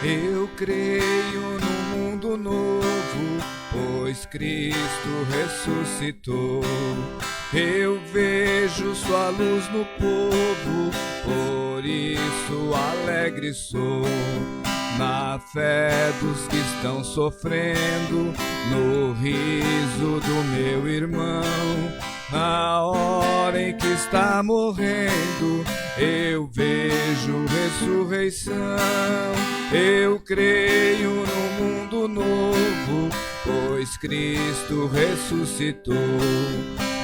Eu creio no mundo novo, pois Cristo ressuscitou. Eu vejo sua luz no povo, por isso alegre sou. Na fé dos que estão sofrendo, no riso do meu irmão. Na hora em que está morrendo, eu vejo ressurreição. Eu creio no mundo novo, pois Cristo ressuscitou.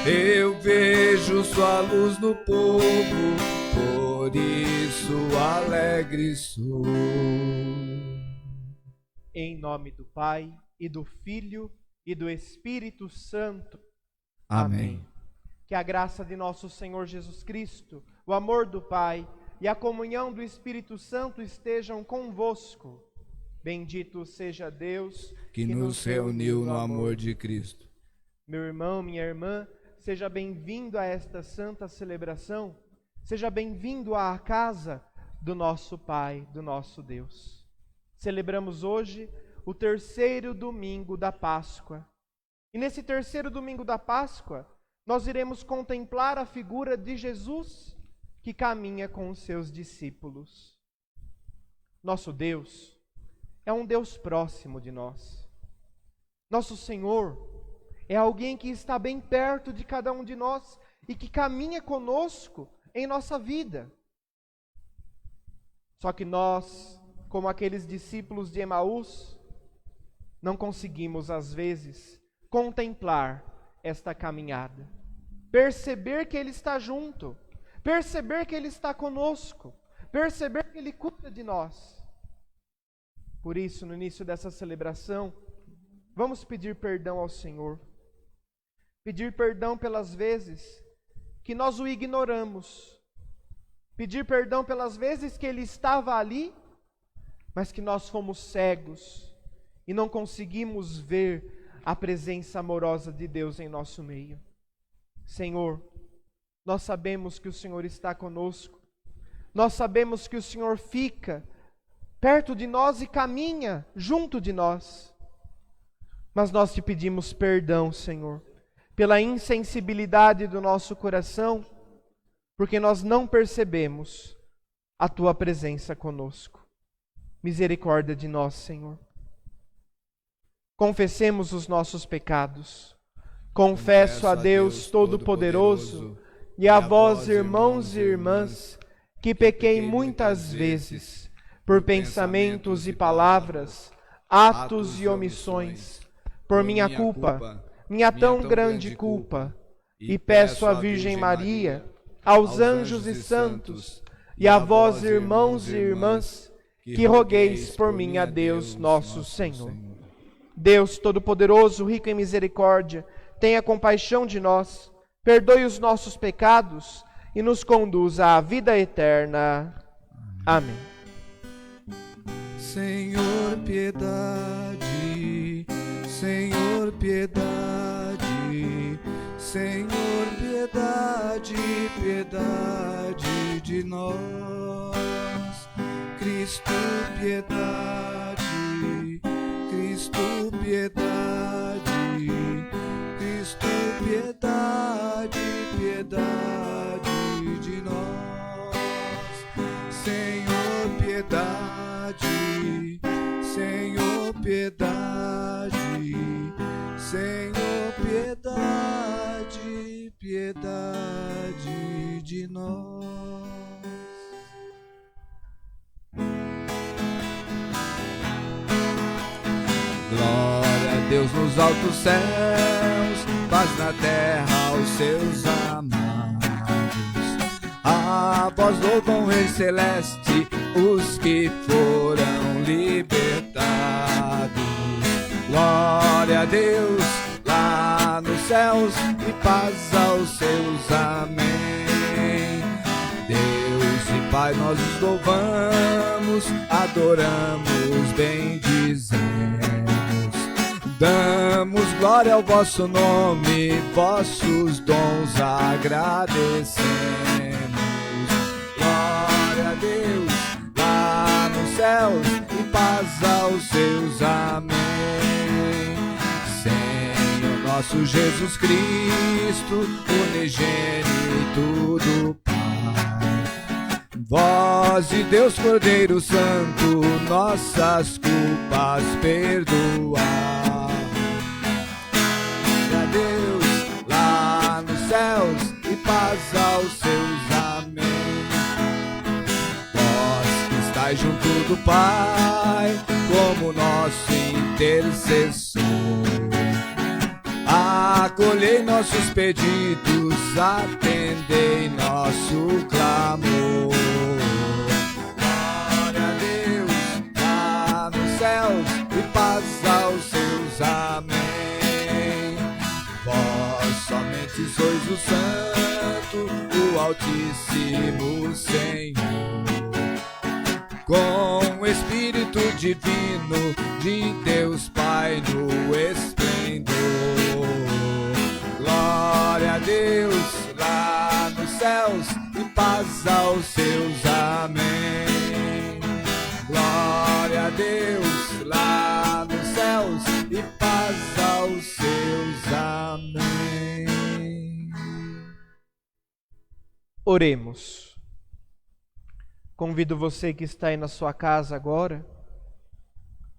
Eu vejo sua luz no povo, por isso alegre sou. Em nome do Pai, e do Filho, e do Espírito Santo. Amém. Que a graça de nosso Senhor Jesus Cristo, o amor do Pai e a comunhão do Espírito Santo estejam convosco. Bendito seja Deus que nos reuniu no amor de Cristo. Meu irmão, minha irmã, seja bem-vindo a esta santa celebração. Seja bem-vindo à casa do nosso Pai, do nosso Deus. Celebramos hoje o terceiro domingo da Páscoa. E nesse terceiro domingo da Páscoa, nós iremos contemplar a figura de Jesus que caminha com os seus discípulos. Nosso Deus é um Deus próximo de nós. Nosso Senhor é alguém que está bem perto de cada um de nós e que caminha conosco em nossa vida. Só que nós, como aqueles discípulos de Emaús, não conseguimos, às vezes, contemplar esta caminhada. Perceber que Ele está junto, perceber que Ele está conosco, perceber que Ele cuida de nós. Por isso, no início dessa celebração, vamos pedir perdão ao Senhor. Pedir perdão pelas vezes que nós o ignoramos. Pedir perdão pelas vezes que Ele estava ali, mas que nós fomos cegos e não conseguimos ver a presença amorosa de Deus em nosso meio. Senhor, nós sabemos que o Senhor está conosco. Nós sabemos que o Senhor fica perto de nós e caminha junto de nós. Mas nós te pedimos perdão, Senhor, pela insensibilidade do nosso coração, porque nós não percebemos a Tua presença conosco. Misericórdia de nós, Senhor. Confessemos os nossos pecados. Confesso a Deus Todo-Poderoso e a vós, irmãos e irmãs, que pequei muitas vezes, por pensamentos e palavras, atos e omissões, por minha culpa, minha tão grande culpa, e peço à Virgem Maria, aos anjos e santos, e a vós, irmãos e irmãs, que rogueis por mim a Deus nosso Senhor. Deus Todo-Poderoso, rico em misericórdia, tenha compaixão de nós, perdoe os nossos pecados e nos conduza à vida eterna. Amém. Senhor, piedade, Senhor, piedade, Senhor, piedade, piedade de nós. Cristo, piedade, Cristo, piedade, Cristo, piedade, piedade de nós. Senhor, piedade, Senhor, piedade, Senhor, piedade, piedade de nós. Glória a Deus nos altos céus, paz na terra aos seus amados. A voz louvam o Rei Celeste, os que foram libertados. Glória a Deus lá nos céus e paz aos seus amém. Deus e Pai, nós os louvamos, adoramos, bendizemos. Damos glória ao vosso nome, vossos dons agradecemos. Glória a Deus lá nos céus e paz paz aos seus. Amém. Senhor nosso Jesus Cristo, unigênito do Pai, voz de Deus Cordeiro Santo, nossas culpas perdoai. A Deus lá nos céus e paz aos seus. Amém. Vós que estáis junto do Pai, como nosso intercessor, acolhei nossos pedidos, atendei nosso clamor. Glória a Deus lá nos céus e paz aos seus. Amém. Vós somente sois o Santo, o Altíssimo Senhor, com o Espírito Divino de Deus Pai no esplendor. Glória a Deus lá nos céus e paz aos seus. Amém. Glória a Deus lá nos céus e paz aos seus. Amém. Oremos. Convido você que está aí na sua casa agora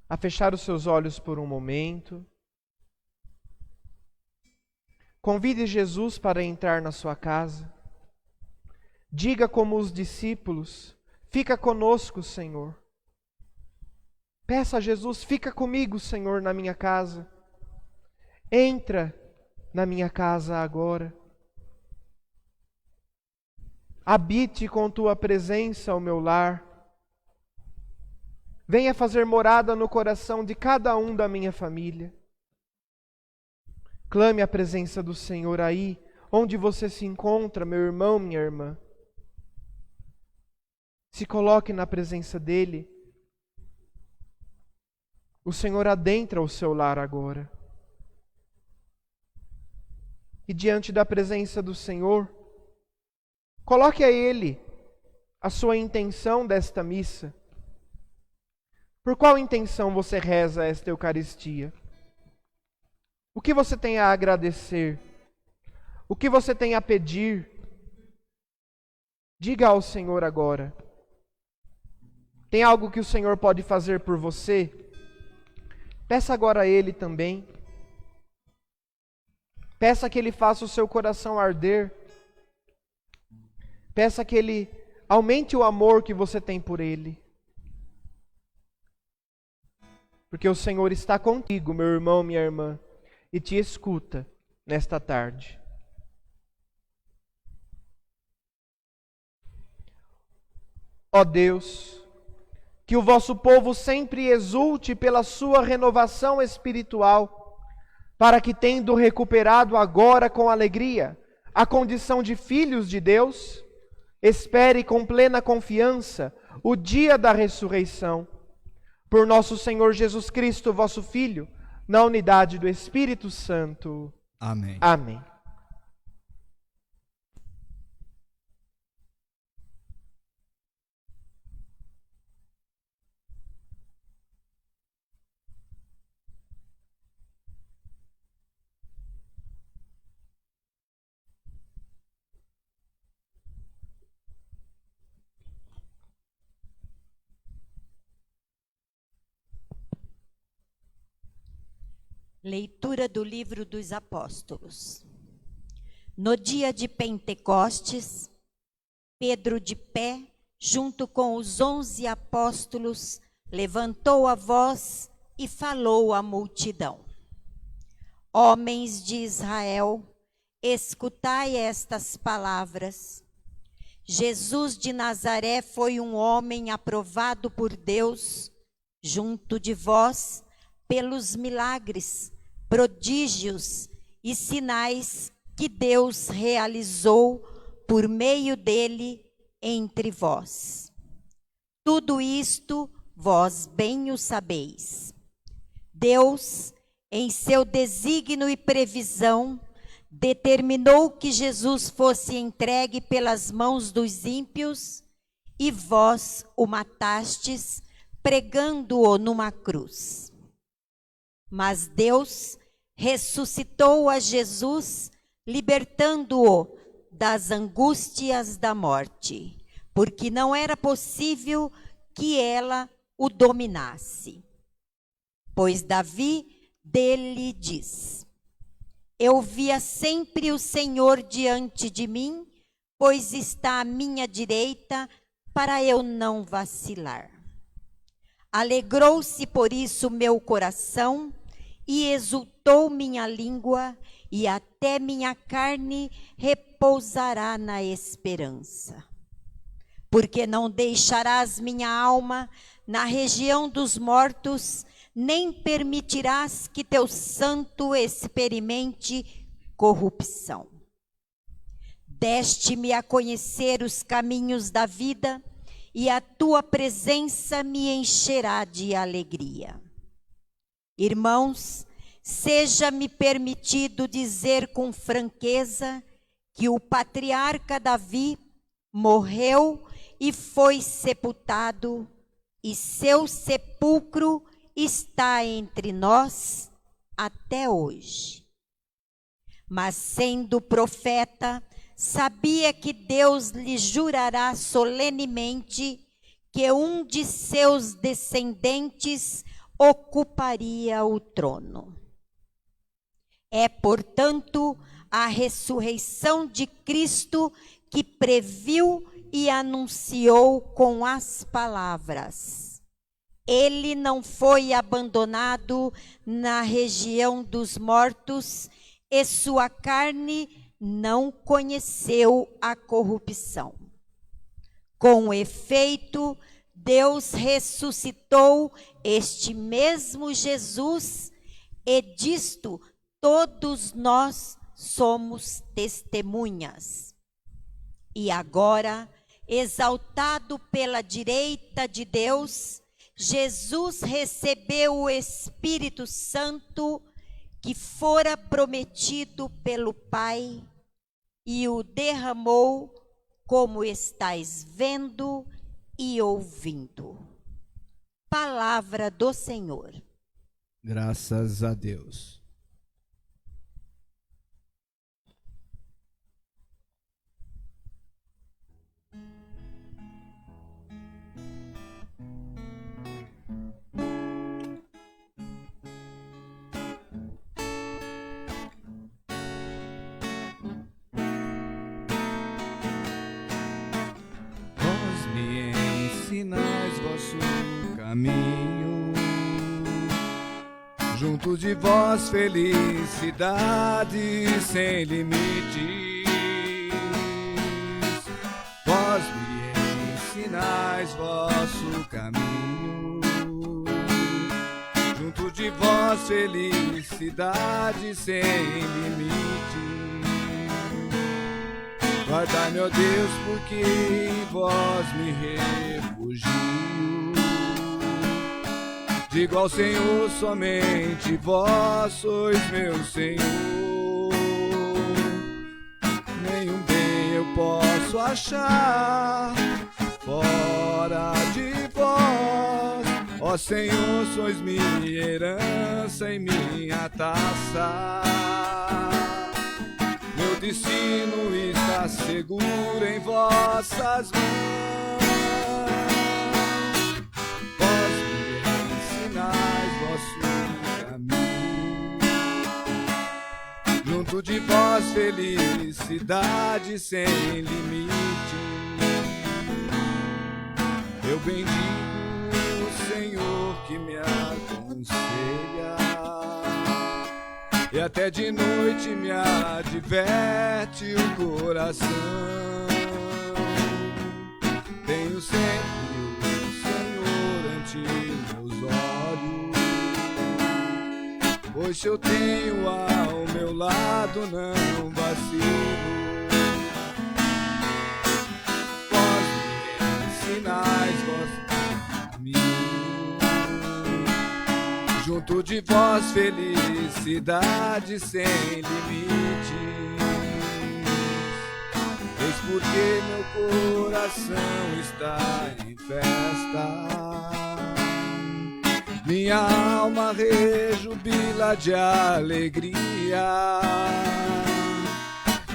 a fechar os seus olhos por um momento. Convide Jesus para entrar na sua casa. Diga como os discípulos: fica conosco, Senhor. Peça a Jesus: fica comigo, Senhor, na minha casa. Entra na minha casa agora. Habite com tua presença o meu lar. Venha fazer morada no coração de cada um da minha família. Clame a presença do Senhor aí, onde você se encontra, meu irmão, minha irmã. Se coloque na presença dEle. O Senhor adentra o seu lar agora. E diante da presença do Senhor, coloque a Ele a sua intenção desta missa. Por qual intenção você reza esta Eucaristia? O que você tem a agradecer? O que você tem a pedir? Diga ao Senhor agora. Tem algo que o Senhor pode fazer por você? Peça agora a Ele também. Peça que Ele faça o seu coração arder. Peça que Ele aumente o amor que você tem por Ele. Porque o Senhor está contigo, meu irmão, minha irmã, e te escuta nesta tarde. Ó Deus, que o vosso povo sempre exulte pela sua renovação espiritual, para que, tendo recuperado agora com alegria a condição de filhos de Deus, espere com plena confiança o dia da ressurreição. Por nosso Senhor Jesus Cristo, vosso Filho, na unidade do Espírito Santo. Amém. Amém. Leitura do Livro dos Apóstolos. No dia de Pentecostes, Pedro, de pé, junto com os 11 apóstolos, levantou a voz e falou à multidão: Homens de Israel, escutai estas palavras. Jesus de Nazaré foi um homem aprovado por Deus junto de vós pelos milagres, prodígios e sinais que Deus realizou por meio dele entre vós. Tudo isto vós bem o sabeis. Deus, em seu desígnio e previsão, determinou que Jesus fosse entregue pelas mãos dos ímpios, e vós o matastes, pregando-o numa cruz. Mas Deus ressuscitou a Jesus, libertando-o das angústias da morte, porque não era possível que ela o dominasse. Pois Davi dele diz: eu via sempre o Senhor diante de mim, pois está à minha direita, para eu não vacilar. Alegrou-se por isso meu coração, e exultou minha língua, e até minha carne repousará na esperança. Porque não deixarás minha alma na região dos mortos, nem permitirás que teu santo experimente corrupção. Deste-me a conhecer os caminhos da vida, e a tua presença me encherá de alegria. Irmãos, seja-me permitido dizer com franqueza que o patriarca Davi morreu e foi sepultado, e seu sepulcro está entre nós até hoje. Mas sendo profeta, sabia que Deus lhe jurará solenemente que um de seus descendentes ocuparia o trono. É, portanto, a ressurreição de Cristo que previu e anunciou com as palavras: ele não foi abandonado na região dos mortos, e sua carne não conheceu a corrupção. Com efeito, Deus ressuscitou este mesmo Jesus, e disto todos nós somos testemunhas. E agora, exaltado pela direita de Deus, Jesus recebeu o Espírito Santo que fora prometido pelo Pai e o derramou, como estais vendo e ouvindo. Palavra do Senhor. Graças a Deus. Ensinais vosso caminho, junto de vós felicidade sem limites. Vós me ensinais vosso caminho, junto de vós felicidade sem limites. Guardai-me, ó Deus, porque em vós me refugio. Digo ao Senhor, somente vós sois meu Senhor. Nenhum bem eu posso achar fora de vós. Ó Senhor, sois minha herança e minha taça. Meu destino está seguro em vossas mãos. Vós me ensinais vosso caminho, junto de vós felicidade sem limite. Eu bendigo o Senhor que me aconselha, e até de noite me adverte o coração. Tenho sempre o Senhor ante meus olhos, pois se eu tenho ao meu lado não vacilo. Vós me ensinais vosso caminho, junto de vós felicidade sem limites. Eis porque meu coração está em festa, minha alma rejubila de alegria,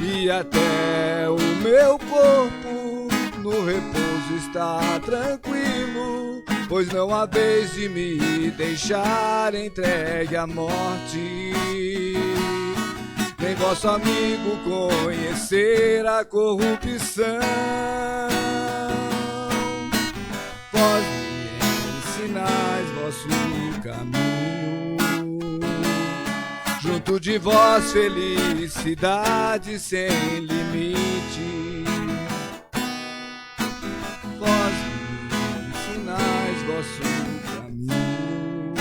e até o meu corpo no repouso está tranquilo, pois não há vez de me deixar entregue à morte, nem vosso amigo conhecer a corrupção. Vós me ensinais vosso caminho, junto de vós felicidade sem limite. Vós me ensinais vosso caminho,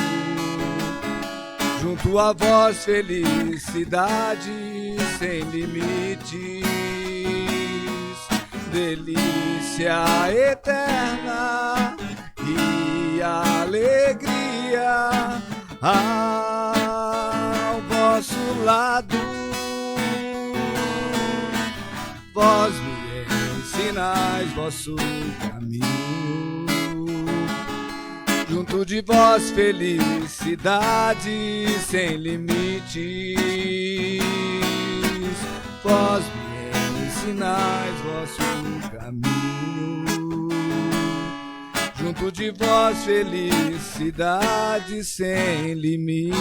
junto a vós felicidade sem limites. Delícia eterna e alegria ao vosso lado. Vós me ensinais vosso caminho, junto de vós felicidade sem limites. Vós me ensinais vosso caminho, junto de vós felicidade sem limites.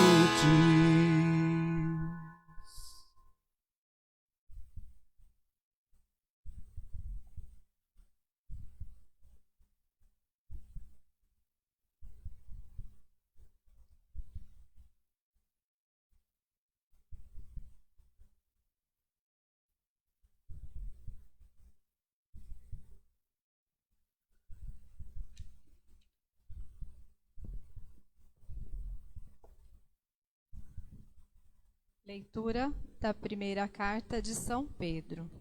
Leitura da primeira carta de São Pedro.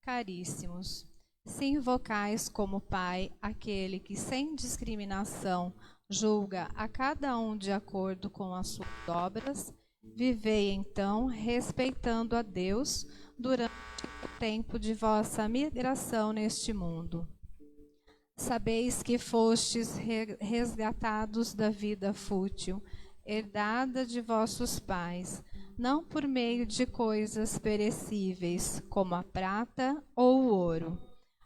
Caríssimos, se invocais como Pai aquele que sem discriminação julga a cada um de acordo com as suas obras, vivei então respeitando a Deus durante o tempo de vossa migração neste mundo. Sabeis que fostes resgatados da vida fútil, herdada de vossos pais, não por meio de coisas perecíveis, como a prata ou o ouro,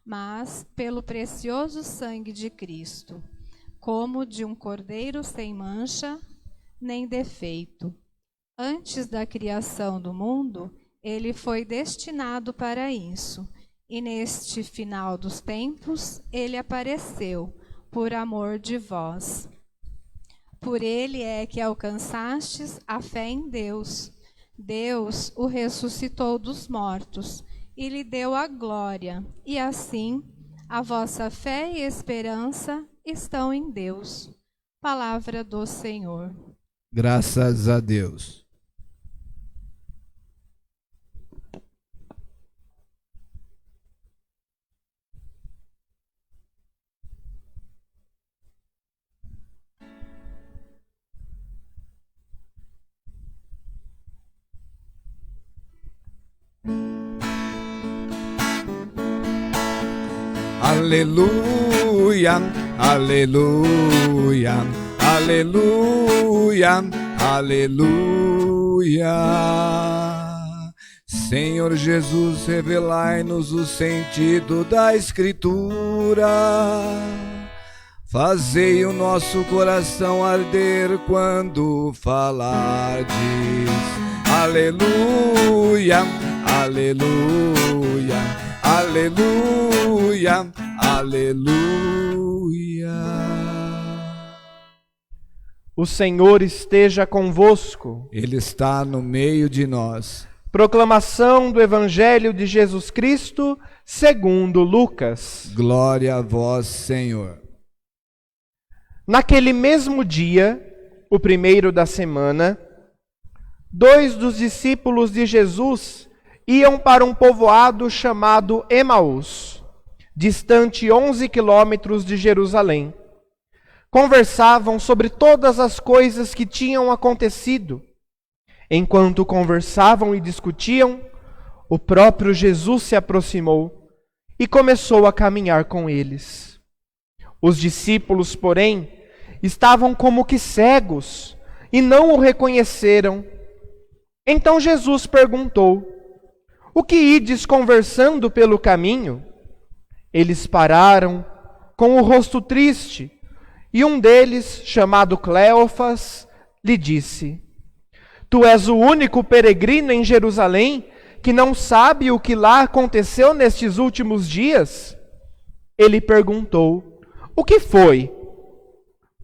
mas pelo precioso sangue de Cristo, como de um cordeiro sem mancha nem defeito. Antes da criação do mundo, ele foi destinado para isso, e neste final dos tempos, ele apareceu, por amor de vós. Por ele é que alcançastes a fé em Deus. Deus o ressuscitou dos mortos e lhe deu a glória, e assim a vossa fé e esperança estão em Deus. Palavra do Senhor. Graças a Deus. Aleluia, aleluia, aleluia, aleluia. Senhor Jesus, revelai-nos o sentido da Escritura. Fazei o nosso coração arder quando falardes. Aleluia, aleluia, aleluia, aleluia. O Senhor esteja convosco. Ele está no meio de nós. Proclamação do Evangelho de Jesus Cristo, segundo Lucas. Glória a vós, Senhor. Naquele mesmo dia, o primeiro da semana, 2 dos discípulos de Jesus iam para um povoado chamado Emaús, distante 11 quilômetros de Jerusalém. Conversavam sobre todas as coisas que tinham acontecido. Enquanto conversavam e discutiam, o próprio Jesus se aproximou e começou a caminhar com eles. Os discípulos, porém, estavam como que cegos e não o reconheceram. Então Jesus perguntou: o que ides conversando pelo caminho? Eles pararam, com o rosto triste, e um deles, chamado Cleofas, lhe disse: tu és o único peregrino em Jerusalém que não sabe o que lá aconteceu nestes últimos dias? Ele perguntou: o que foi?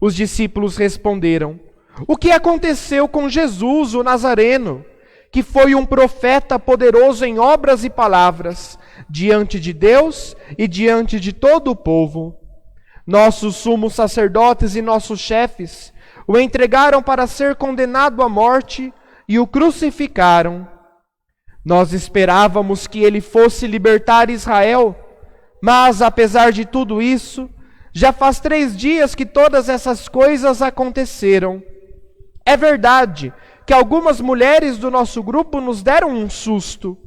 Os discípulos responderam: o que aconteceu com Jesus, o Nazareno, que foi um profeta poderoso em obras e palavras, diante de Deus e diante de todo o povo. Nossos sumos sacerdotes e nossos chefes o entregaram para ser condenado à morte e o crucificaram. Nós esperávamos que ele fosse libertar Israel, mas apesar de tudo isso, já faz 3 dias que todas essas coisas aconteceram. É verdade que algumas mulheres do nosso grupo nos deram um susto.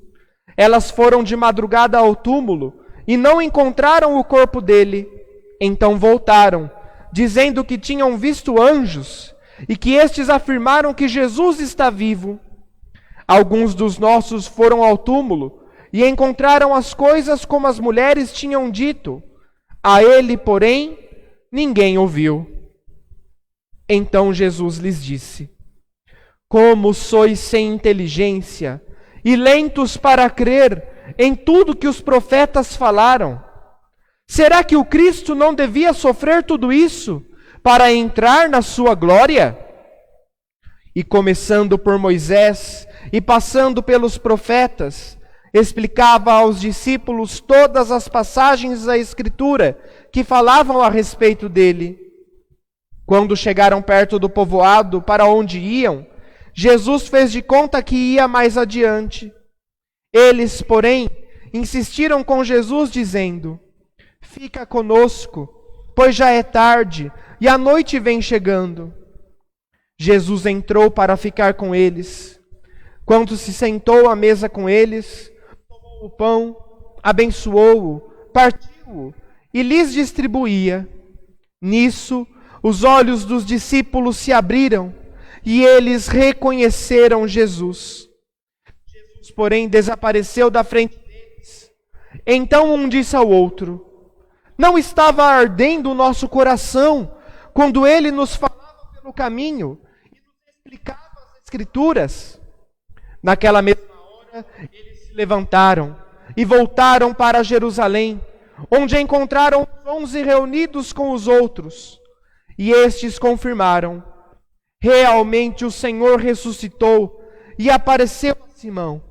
Elas foram de madrugada ao túmulo e não encontraram o corpo dele. Então voltaram, dizendo que tinham visto anjos e que estes afirmaram que Jesus está vivo. Alguns dos nossos foram ao túmulo e encontraram as coisas como as mulheres tinham dito. A ele, porém, ninguém ouviu. Então Jesus lhes disse: como sois sem inteligência e lentos para crer em tudo que os profetas falaram. Será que o Cristo não devia sofrer tudo isso para entrar na sua glória? E começando por Moisés e passando pelos profetas, explicava aos discípulos todas as passagens da Escritura que falavam a respeito dele. Quando chegaram perto do povoado para onde iam, Jesus fez de conta que ia mais adiante. Eles, porém, insistiram com Jesus, dizendo: fica conosco, pois já é tarde e a noite vem chegando. Jesus entrou para ficar com eles. Quando se sentou à mesa com eles, tomou o pão, abençoou-o, partiu-o e lhes distribuía. Nisso, os olhos dos discípulos se abriram e eles reconheceram Jesus. Jesus, porém, desapareceu da frente deles. Então um disse ao outro: não estava ardendo o nosso coração quando ele nos falava pelo caminho e nos explicava as Escrituras? Naquela mesma hora, eles se levantaram e voltaram para Jerusalém, onde encontraram os 11 reunidos com os outros. E estes confirmaram: realmente o Senhor ressuscitou e apareceu a Simão.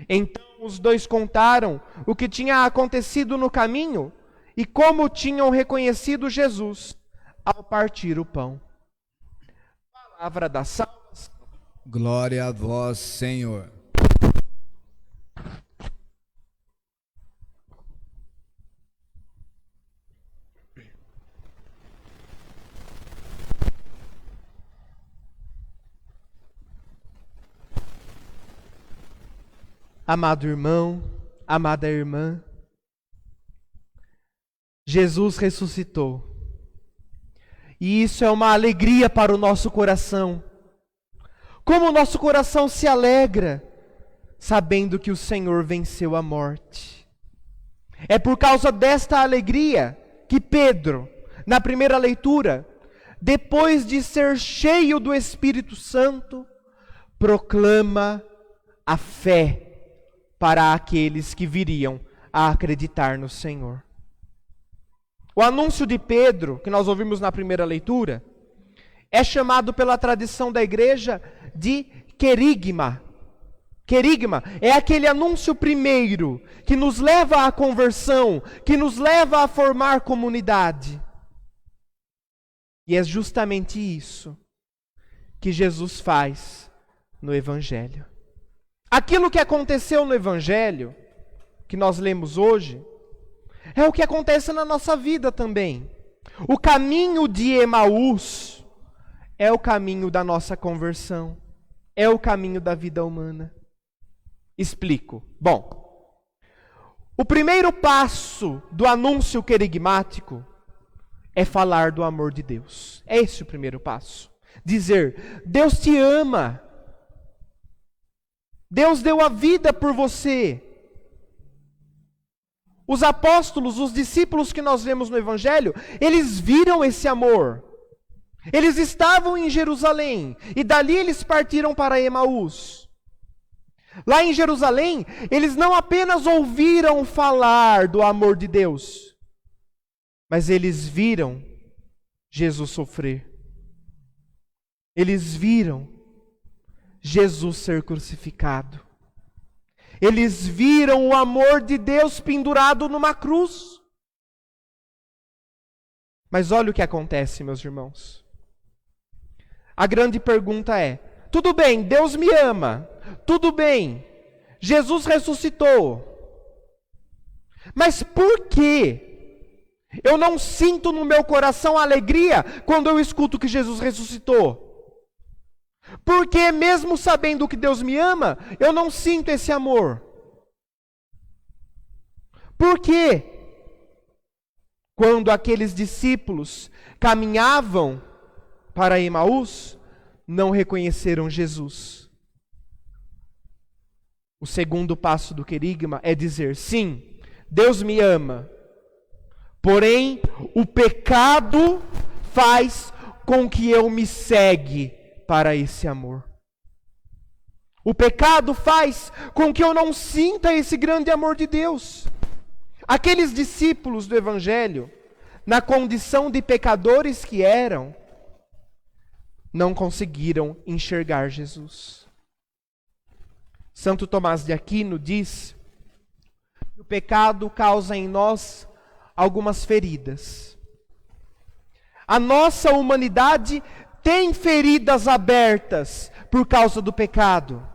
Então os dois contaram o que tinha acontecido no caminho e como tinham reconhecido Jesus ao partir o pão. Palavra da salvação. Glória a vós, Senhor. Amado irmão, amada irmã, Jesus ressuscitou. E isso é uma alegria para o nosso coração. Como o nosso coração se alegra, sabendo que o Senhor venceu a morte. É por causa desta alegria que Pedro, na primeira leitura, depois de ser cheio do Espírito Santo, proclama a fé para aqueles que viriam a acreditar no Senhor. O anúncio de Pedro, que nós ouvimos na primeira leitura, é chamado pela tradição da igreja de querigma. Querigma é aquele anúncio primeiro que nos leva à conversão, que nos leva a formar comunidade. E é justamente isso que Jesus faz no Evangelho. Aquilo que aconteceu no Evangelho, que nós lemos hoje, é o que acontece na nossa vida também. O caminho de Emaús é o caminho da nossa conversão, é o caminho da vida humana. Explico. Bom, o primeiro passo do anúncio querigmático é falar do amor de Deus. É esse o primeiro passo. Dizer, Deus te ama. Deus deu a vida por você. Os apóstolos, os discípulos que nós vemos no Evangelho, eles viram esse amor. Eles estavam em Jerusalém e dali eles partiram para Emaús. Lá em Jerusalém, eles não apenas ouviram falar do amor de Deus, mas eles viram Jesus sofrer. Eles viram Jesus ser crucificado. Eles viram o amor de Deus pendurado numa cruz. Mas olha o que acontece, meus irmãos. A grande pergunta é: tudo bem, Deus me ama. Tudo bem, Jesus ressuscitou. Mas por que eu não sinto no meu coração alegria quando eu escuto que Jesus ressuscitou? Porque mesmo sabendo que Deus me ama, eu não sinto esse amor. Por quê? Quando aqueles discípulos caminhavam para Emaús, não reconheceram Jesus. O segundo passo do querigma é dizer, sim, Deus me ama, porém o pecado faz com que eu me cegue para esse amor. O pecado faz com que eu não sinta esse grande amor de Deus. Aqueles discípulos do Evangelho, na condição de pecadores que eram, não conseguiram enxergar Jesus. Santo Tomás de Aquino diz que o pecado causa em nós algumas feridas. A nossa humanidade tem feridas abertas por causa do pecado.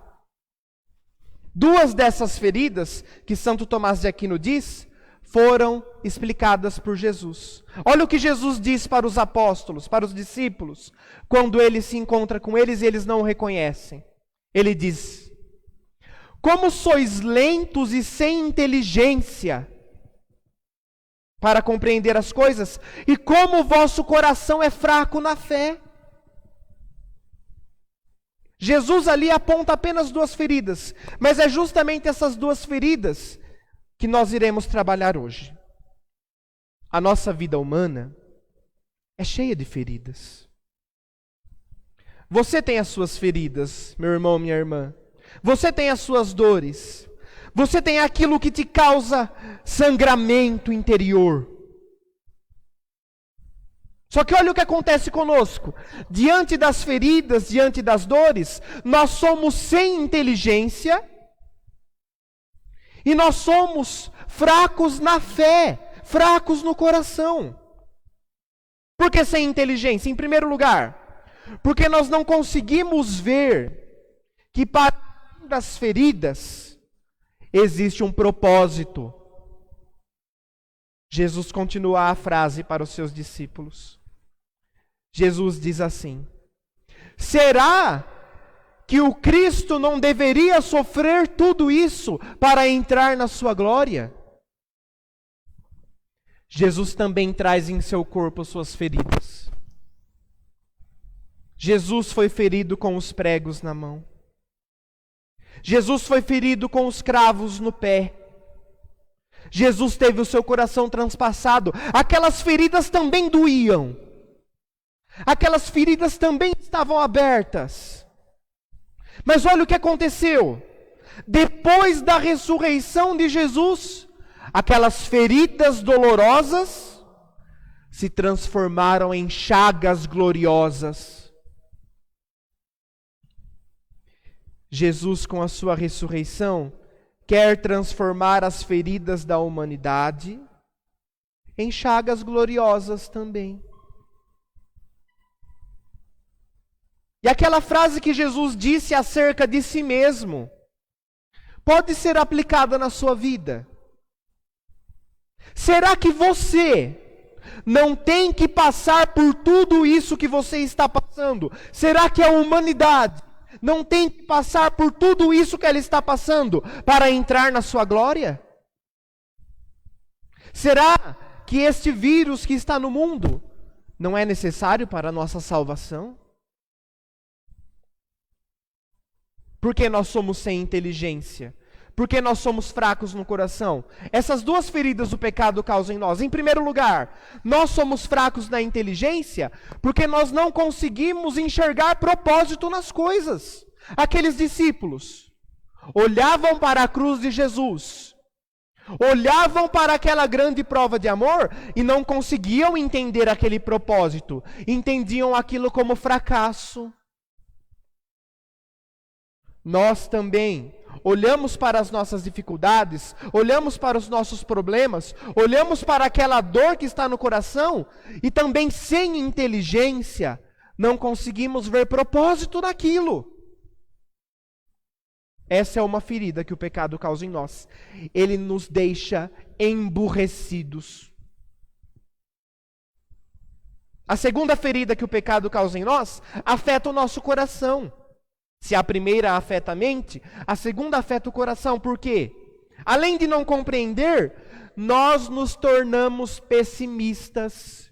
Duas dessas feridas, que Santo Tomás de Aquino diz, foram explicadas por Jesus. Olha o que Jesus diz para os apóstolos, para os discípulos, quando ele se encontra com eles e eles não o reconhecem. Ele diz: como sois lentos e sem inteligência para compreender as coisas, e como o vosso coração é fraco na fé. Jesus ali aponta apenas duas feridas, mas é justamente essas duas feridas que nós iremos trabalhar hoje. A nossa vida humana é cheia de feridas. Você tem as suas feridas, meu irmão, minha irmã. Você tem as suas dores. Você tem aquilo que te causa sangramento interior. Só que olha o que acontece conosco. Diante das feridas, diante das dores, nós somos sem inteligência e nós somos fracos na fé, fracos no coração. Por que sem inteligência? Em primeiro lugar, porque nós não conseguimos ver que para além das feridas existe um propósito. Jesus continua a frase para os seus discípulos. Jesus diz assim: será que o Cristo não deveria sofrer tudo isso para entrar na sua glória? Jesus também traz em seu corpo suas feridas. Jesus foi ferido com os pregos na mão. Jesus foi ferido com os cravos no pé. Jesus teve o seu coração transpassado. Aquelas feridas também doíam. Aquelas feridas também estavam abertas. Mas olha o que aconteceu. Depois da ressurreição de Jesus, aquelas feridas dolorosas se transformaram em chagas gloriosas. Jesus, com a sua ressurreição, quer transformar as feridas da humanidade em chagas gloriosas também. E aquela frase que Jesus disse acerca de si mesmo pode ser aplicada na sua vida. Será que você não tem que passar por tudo isso que você está passando? Será que a humanidade não tem que passar por tudo isso que ela está passando para entrar na sua glória? Será que este vírus que está no mundo não é necessário para a nossa salvação? Por que nós somos sem inteligência? Por que nós somos fracos no coração? Essas duas feridas do pecado causam em nós. Em primeiro lugar, nós somos fracos na inteligência porque nós não conseguimos enxergar propósito nas coisas. Aqueles discípulos olhavam para a cruz de Jesus, olhavam para aquela grande prova de amor e não conseguiam entender aquele propósito. Entendiam aquilo como fracasso. Nós também olhamos para as nossas dificuldades, olhamos para os nossos problemas, olhamos para aquela dor que está no coração e também sem inteligência não conseguimos ver propósito naquilo. Essa é uma ferida que o pecado causa em nós. Ele nos deixa emburrecidos. A segunda ferida que o pecado causa em nós afeta o nosso coração. Se a primeira afeta a mente, a segunda afeta o coração. Por quê? Além de não compreender, nós nos tornamos pessimistas.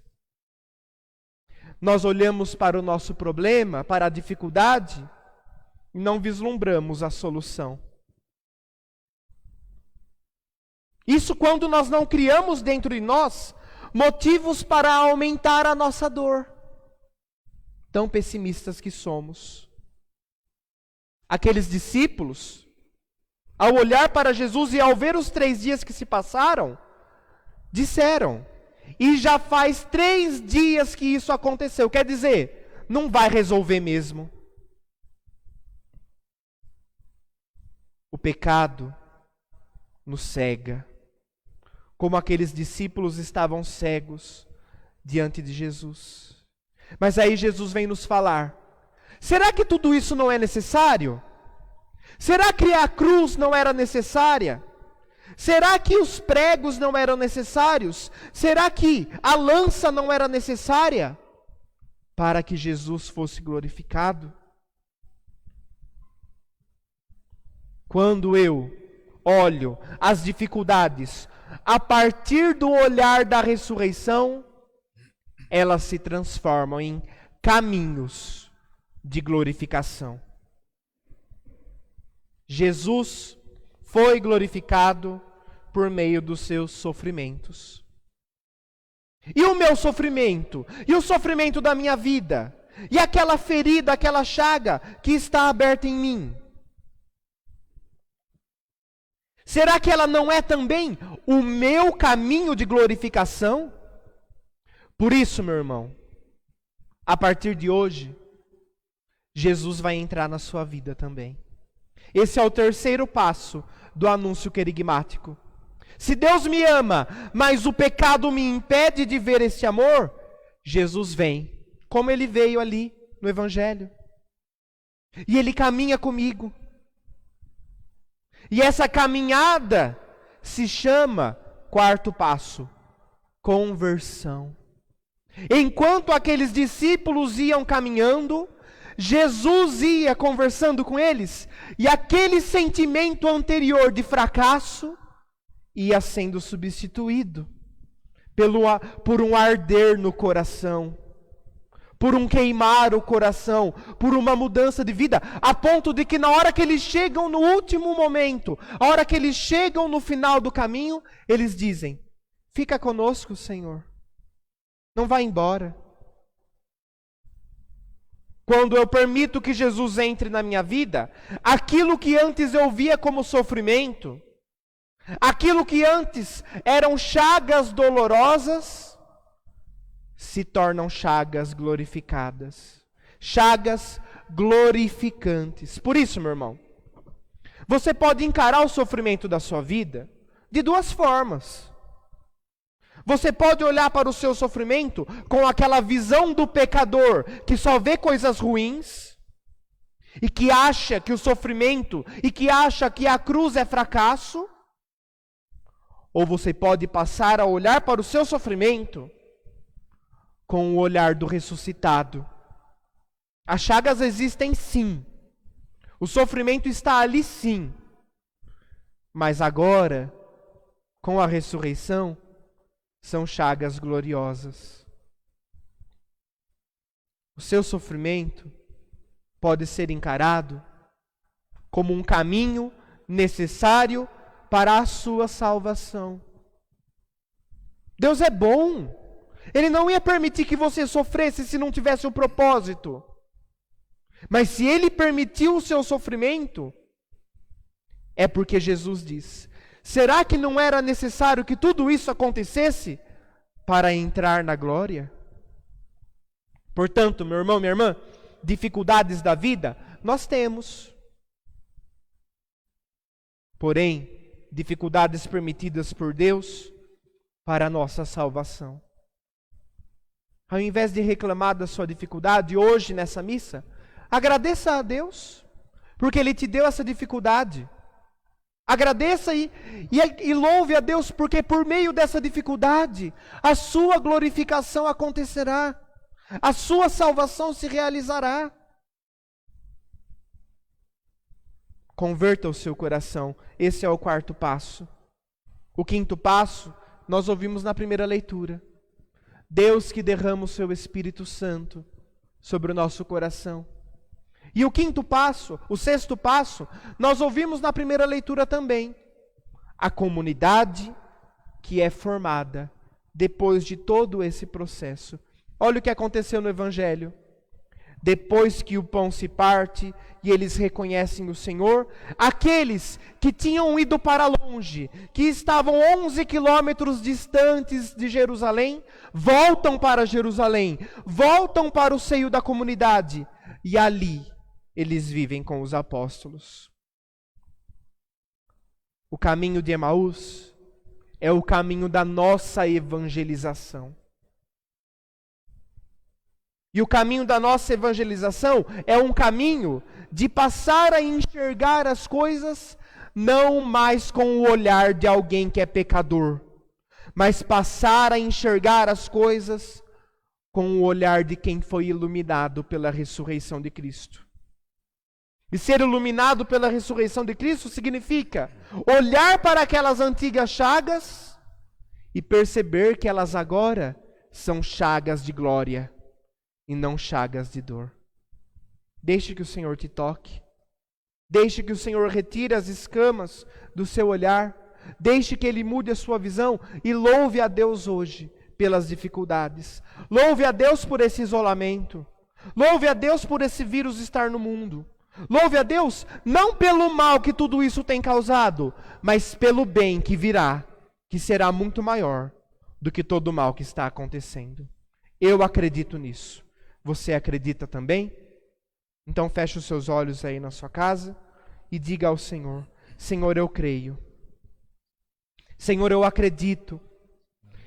Nós olhamos para o nosso problema, para a dificuldade, e não vislumbramos a solução. Isso quando nós não criamos dentro de nós motivos para aumentar a nossa dor. Tão pessimistas que somos. Aqueles discípulos, ao olhar para Jesus e ao ver os 3 dias que se passaram, disseram, e já faz 3 dias que isso aconteceu. Quer dizer, não vai resolver mesmo. O pecado nos cega, como aqueles discípulos estavam cegos diante de Jesus. Mas aí Jesus vem nos falar, será que tudo isso não é necessário? Será que a cruz não era necessária? Será que os pregos não eram necessários? Será que a lança não era necessária para que Jesus fosse glorificado? Quando eu olho as dificuldades a partir do olhar da ressurreição, elas se transformam em caminhos de glorificação. Jesus foi glorificado por meio dos seus sofrimentos. E o meu sofrimento? E o sofrimento da minha vida? E aquela ferida, aquela chaga que está aberta em mim? Será que ela não é também o meu caminho de glorificação? Por isso, meu irmão, a partir de hoje, Jesus vai entrar na sua vida também. Esse é o terceiro passo do anúncio querigmático. Se Deus me ama, mas o pecado me impede de ver esse amor, Jesus vem, como ele veio ali no Evangelho. E ele caminha comigo. E essa caminhada se chama, quarto passo, conversão. Enquanto aqueles discípulos iam caminhando, Jesus ia conversando com eles, e aquele sentimento anterior de fracasso ia sendo substituído por um arder no coração, por um queimar o coração, por uma mudança de vida, a ponto de que na hora que eles chegam no último momento, a hora que eles chegam no final do caminho, eles dizem, fica conosco, Senhor, não vá embora. Quando eu permito que Jesus entre na minha vida, aquilo que antes eu via como sofrimento, aquilo que antes eram chagas dolorosas, se tornam chagas glorificadas, chagas glorificantes. Por isso, meu irmão, você pode encarar o sofrimento da sua vida de duas formas. Você pode olhar para o seu sofrimento com aquela visão do pecador que só vê coisas ruins e que acha que o sofrimento e que acha que a cruz é fracasso. Ou você pode passar a olhar para o seu sofrimento com o olhar do ressuscitado. As chagas existem sim. O sofrimento está ali sim. Mas agora, com a ressurreição, são chagas gloriosas. O seu sofrimento pode ser encarado como um caminho necessário para a sua salvação. Deus é bom. Ele não ia permitir que você sofresse se não tivesse um propósito. Mas se Ele permitiu o seu sofrimento, é porque Jesus diz: será que não era necessário que tudo isso acontecesse para entrar na glória? Portanto, meu irmão, minha irmã, dificuldades da vida nós temos. Porém, dificuldades permitidas por Deus para a nossa salvação. Ao invés de reclamar da sua dificuldade hoje nessa missa, agradeça a Deus, porque Ele te deu essa dificuldade. Agradeça e louve a Deus, porque por meio dessa dificuldade, a sua glorificação acontecerá, a sua salvação se realizará. Converta o seu coração, esse é o quarto passo. O quinto passo, nós ouvimos na primeira leitura. Deus que derrama o seu Espírito Santo sobre o nosso coração. E o quinto passo, o sexto passo, nós ouvimos na primeira leitura também. A comunidade que é formada depois de todo esse processo. Olha o que aconteceu no Evangelho. Depois que o pão se parte e eles reconhecem o Senhor, aqueles que tinham ido para longe, que estavam 11 quilômetros distantes de Jerusalém, voltam para Jerusalém, voltam para o seio da comunidade, e ali eles vivem com os apóstolos. O caminho de Emaús é o caminho da nossa evangelização. E o caminho da nossa evangelização é um caminho de passar a enxergar as coisas não mais com o olhar de alguém que é pecador, mas passar a enxergar as coisas com o olhar de quem foi iluminado pela ressurreição de Cristo. E ser iluminado pela ressurreição de Cristo significa olhar para aquelas antigas chagas e perceber que elas agora são chagas de glória e não chagas de dor. Deixe que o Senhor te toque. Deixe que o Senhor retire as escamas do seu olhar. Deixe que Ele mude a sua visão e louve a Deus hoje pelas dificuldades. Louve a Deus por esse isolamento. Louve a Deus por esse vírus estar no mundo. Louve a Deus não pelo mal que tudo isso tem causado, mas pelo bem que virá, que será muito maior do que todo o mal que está acontecendo. Eu acredito nisso. Você acredita também? Então feche os seus olhos aí na sua casa e diga ao Senhor: Senhor, eu creio. Senhor, eu acredito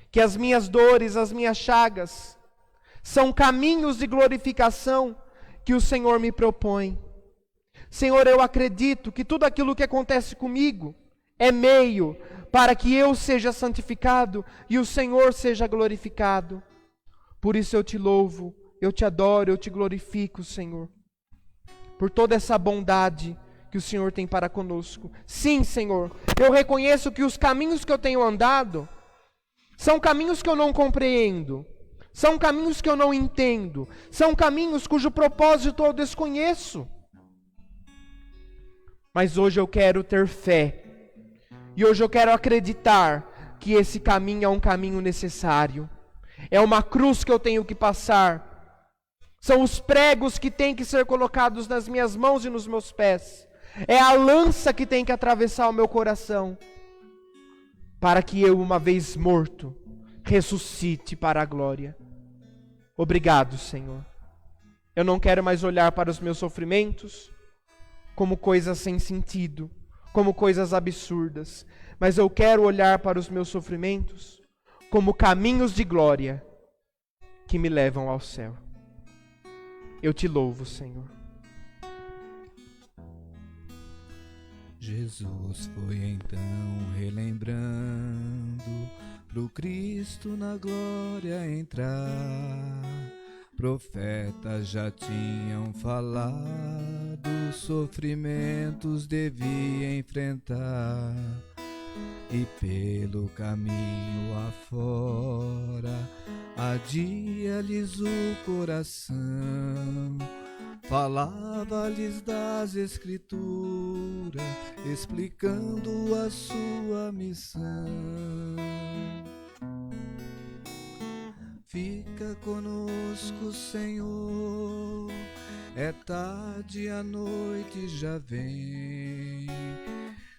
que as minhas dores, as minhas chagas, são caminhos de glorificação que o Senhor me propõe. Senhor, eu acredito que tudo aquilo que acontece comigo é meio para que eu seja santificado e o Senhor seja glorificado. Por isso eu te louvo, eu te adoro, eu te glorifico, Senhor, por toda essa bondade que o Senhor tem para conosco. Sim, Senhor, eu reconheço que os caminhos que eu tenho andado são caminhos que eu não compreendo, são caminhos que eu não entendo, são caminhos cujo propósito eu desconheço. Mas hoje eu quero ter fé, e hoje eu quero acreditar que esse caminho é um caminho necessário. É uma cruz que eu tenho que passar. São os pregos que têm que ser colocados nas minhas mãos e nos meus pés. É a lança que tem que atravessar o meu coração, para que eu, uma vez morto, ressuscite para a glória. Obrigado, Senhor. Eu não quero mais olhar para os meus sofrimentos como coisas sem sentido, como coisas absurdas, mas eu quero olhar para os meus sofrimentos como caminhos de glória que me levam ao céu. Eu te louvo, Senhor. Jesus foi então relembrando pro Cristo na glória entrar. Profetas já tinham falado, sofrimentos devia enfrentar. e pelo caminho afora adia-lhes o coração. Falava-lhes das Escrituras, explicando a sua missão. Fica conosco, Senhor, é tarde, a noite já vem.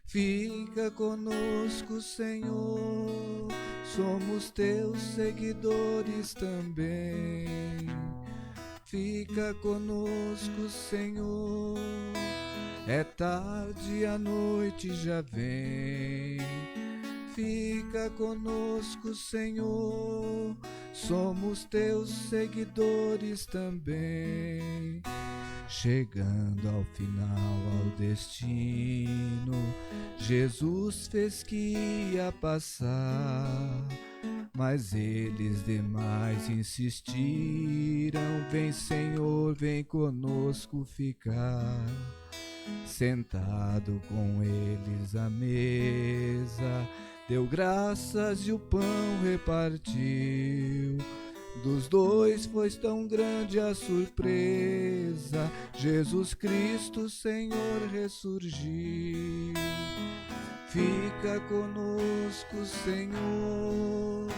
Fica conosco, Senhor, somos teus seguidores também. Fica conosco, Senhor, é tarde, a noite já vem. Fica conosco, Senhor, somos teus seguidores também. Chegando ao final, ao destino, Jesus fez que ia passar, mas eles demais insistiram: vem, Senhor, vem conosco ficar. Sentado com eles à mesa, deu graças e o pão repartiu. Dos dois foi tão grande a surpresa, Jesus Cristo, Senhor, ressurgiu. Fica conosco, Senhor,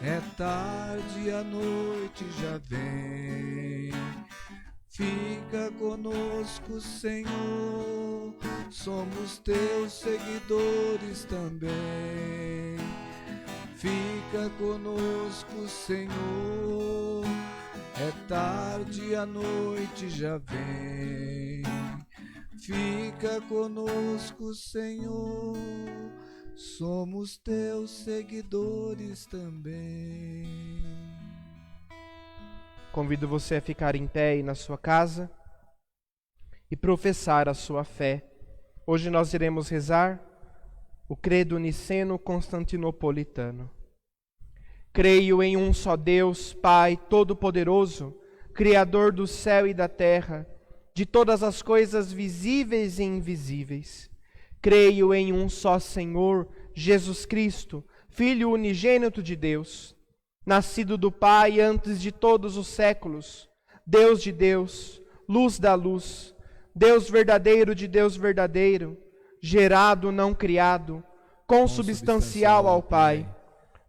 é tarde, a noite já vem. Fica conosco, Senhor, somos teus seguidores também. Fica conosco, Senhor, é tarde, a noite já vem. Fica conosco, Senhor, somos teus seguidores também. Convido você a ficar em pé aí na sua casa e professar a sua fé. Hoje nós iremos rezar o credo niceno-constantinopolitano. Creio em um só Deus, Pai Todo-Poderoso, Criador do céu e da terra, de todas as coisas visíveis e invisíveis. Creio em um só Senhor, Jesus Cristo, Filho unigênito de Deus, nascido do Pai antes de todos os séculos, Deus de Deus, luz da luz, Deus verdadeiro de Deus verdadeiro, gerado, não criado, consubstancial ao Pai.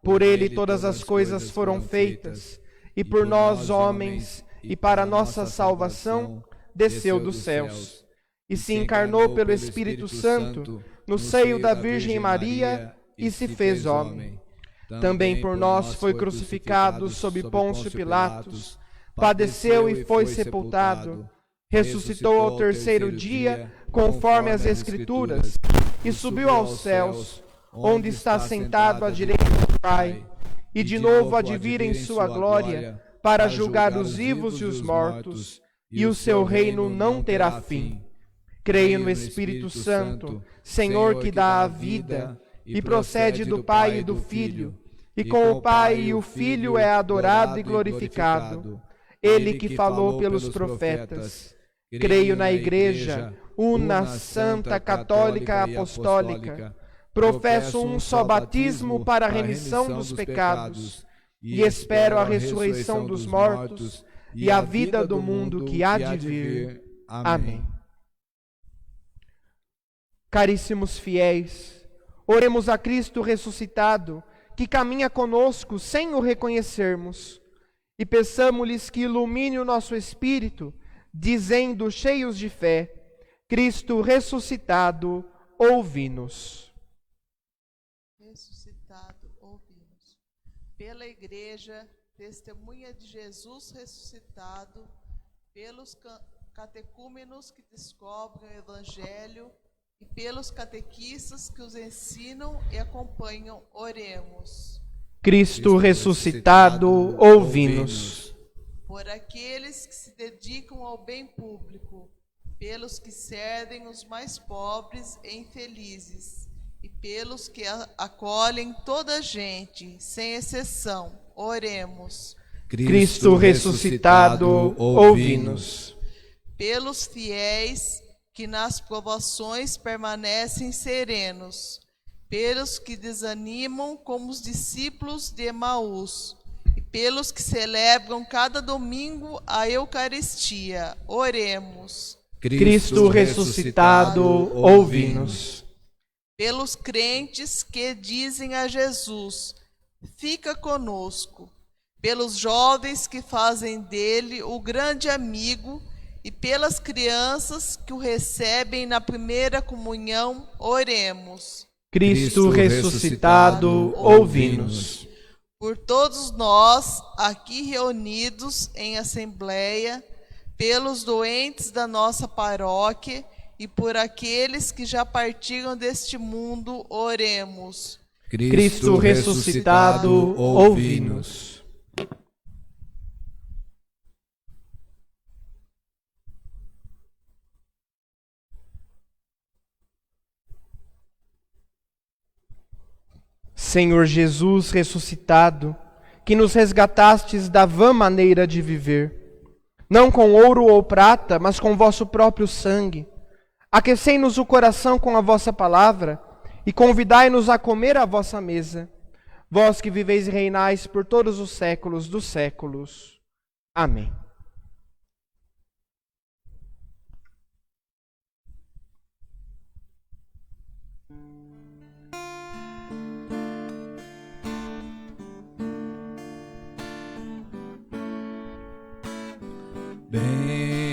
Por ele todas as coisas foram feitas, e por nós, homens, e para nossa salvação, desceu dos céus, e se encarnou pelo Espírito Santo, no seio da Virgem Maria, e se fez homem. Também por nós foi crucificado sob Pôncio Pilatos, padeceu e foi sepultado, ressuscitou ao terceiro dia, conforme as Escrituras, e subiu aos céus, onde está sentado à direita do Pai, e de novo há de vir em sua glória, para julgar os vivos e os mortos, e o seu reino não terá fim. Creio no Espírito Santo, Senhor que dá a vida, e procede do Pai e do Filho, e com o Pai e o Filho é adorado e glorificado, ele que falou pelos profetas. Creio na Igreja, una, santa, católica, apostólica, professo um só batismo para a remissão dos pecados, e espero a ressurreição dos mortos e a vida do mundo que há de vir. Amém. Caríssimos fiéis, oremos a Cristo ressuscitado, que caminha conosco sem o reconhecermos, e peçamo-lhes que ilumine o nosso espírito, dizendo, cheios de fé: Cristo ressuscitado, ouvi-nos. Ressuscitado, ouvi-nos. Pela Igreja, testemunha de Jesus ressuscitado, pelos catecúmenos que descobrem o Evangelho e pelos catequistas que os ensinam e acompanham, oremos. Cristo ressuscitado, ouvi-nos. Por aqueles que se dedicam ao bem público, pelos que servem os mais pobres e infelizes, e pelos que acolhem toda a gente, sem exceção, oremos. Cristo ressuscitado, ouvi-nos. Pelos fiéis que nas provações permanecem serenos, pelos que desanimam como os discípulos de Emaús, e pelos que celebram cada domingo a Eucaristia. Oremos. Cristo ressuscitado, ouvi-nos. Pelos crentes que dizem a Jesus: fica conosco. Pelos jovens que fazem dele o grande amigo, e pelas crianças que o recebem na primeira comunhão, oremos. Cristo ressuscitado, ouvi-nos. Por todos nós, aqui reunidos em assembleia, pelos doentes da nossa paróquia e por aqueles que já partiram deste mundo, oremos. Cristo ressuscitado, ouvi-nos. Senhor Jesus ressuscitado, que nos resgatastes da vã maneira de viver, não com ouro ou prata, mas com vosso próprio sangue, aquecei-nos o coração com a vossa palavra e convidai-nos a comer à vossa mesa, vós que viveis e reinais por todos os séculos dos séculos. Amém.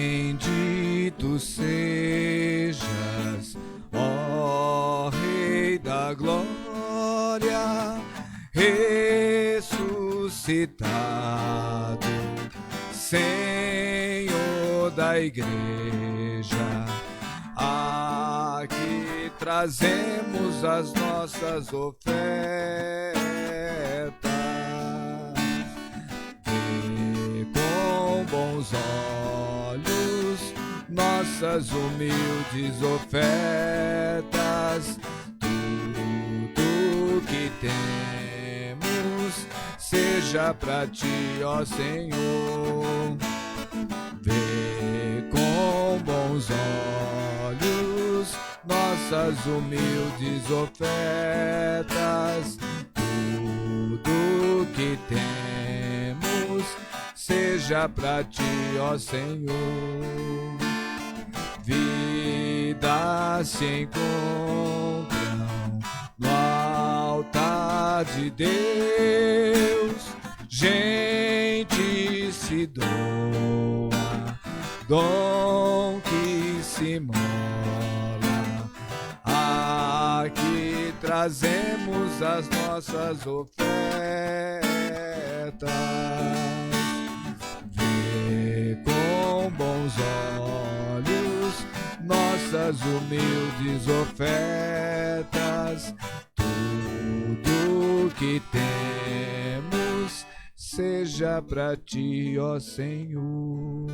Bendito sejas, ó Rei da Glória, ressuscitado, Senhor da Igreja. Aqui trazemos as nossas ofertas. Bons olhos, nossas humildes ofertas, tudo que temos, seja para ti, ó Senhor. Vê com bons olhos, nossas humildes ofertas, tudo que temos, seja para ti, ó Senhor. Vidas se encontram no altar de Deus, gente se doa, dom que se mola. Aqui trazemos as nossas ofertas. Com bons olhos, nossas humildes ofertas, tudo que temos, seja para ti, ó Senhor.